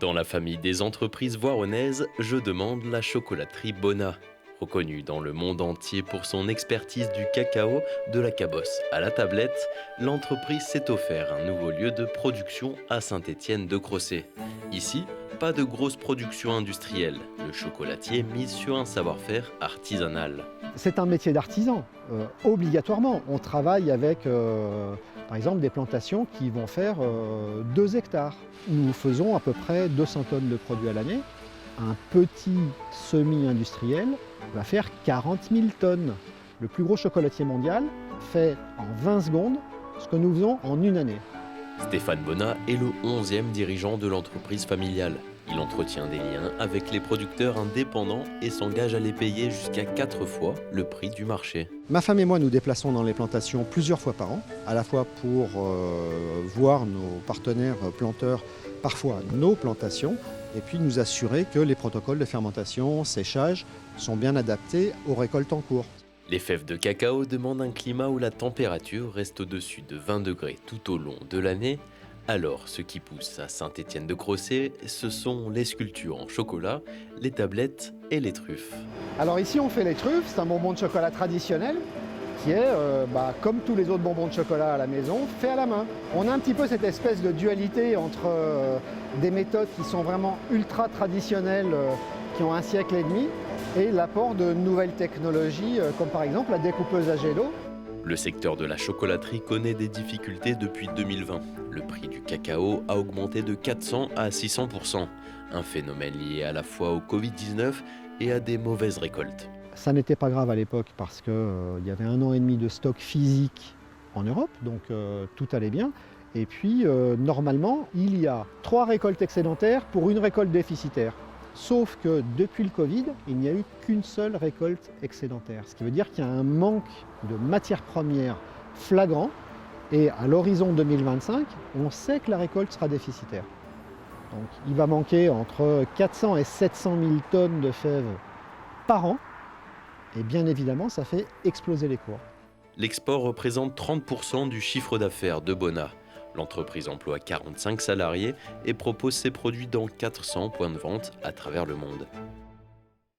Dans la famille des entreprises voironnaises, je demande la chocolaterie Bona. Reconnue dans le monde entier pour son expertise du cacao, de la cabosse à la tablette, l'entreprise s'est offert un nouveau lieu de production à Saint-Étienne-de-Crossé. Ici, pas de grosse production industrielle. Le chocolatier mise sur un savoir-faire artisanal. C'est un métier d'artisan, obligatoirement. On travaille avec, par exemple, des plantations qui vont faire 2 hectares. Nous faisons à peu près 200 tonnes de produits à l'année. Un petit semi-industriel va faire 40 000 tonnes. Le plus gros chocolatier mondial fait en 20 secondes ce que nous faisons en une année. Stéphane Bona est le 11e dirigeant de l'entreprise familiale. Il entretient des liens avec les producteurs indépendants et s'engage à les payer jusqu'à 4 fois le prix du marché. Ma femme et moi nous déplaçons dans les plantations plusieurs fois par an, à la fois pour voir nos partenaires planteurs, parfois nos plantations, et puis nous assurer que les protocoles de fermentation, séchage sont bien adaptés aux récoltes en cours. Les fèves de cacao demandent un climat où la température reste au-dessus de 20 degrés tout au long de l'année. Alors, ce qui pousse à Saint-Étienne-de-Crossé, ce sont les sculptures en chocolat, les tablettes et les truffes. Alors ici on fait les truffes, c'est un bonbon de chocolat traditionnel qui est, comme tous les autres bonbons de chocolat à la maison, fait à la main. On a un petit peu cette espèce de dualité entre des méthodes qui sont vraiment ultra traditionnelles, qui ont un siècle et demi, et l'apport de nouvelles technologies, comme par exemple la découpeuse à jet d'eau. Le secteur de la chocolaterie connaît des difficultés depuis 2020. Le prix du cacao a augmenté de 400 à 600%, un phénomène lié à la fois au Covid-19 et à des mauvaises récoltes. Ça n'était pas grave à l'époque parce qu'il y avait 1 an et demi de stock physique en Europe, donc tout allait bien. Et puis normalement, il y a 3 récoltes excédentaires pour une récolte déficitaire. Sauf que depuis le Covid, il n'y a eu qu'une seule récolte excédentaire. Ce qui veut dire qu'il y a un manque de matières premières flagrant. Et à l'horizon 2025, on sait que la récolte sera déficitaire. Donc il va manquer entre 400 et 700 000 tonnes de fèves par an. Et bien évidemment, ça fait exploser les cours. L'export représente 30% du chiffre d'affaires de Bona. L'entreprise emploie 45 salariés et propose ses produits dans 400 points de vente à travers le monde.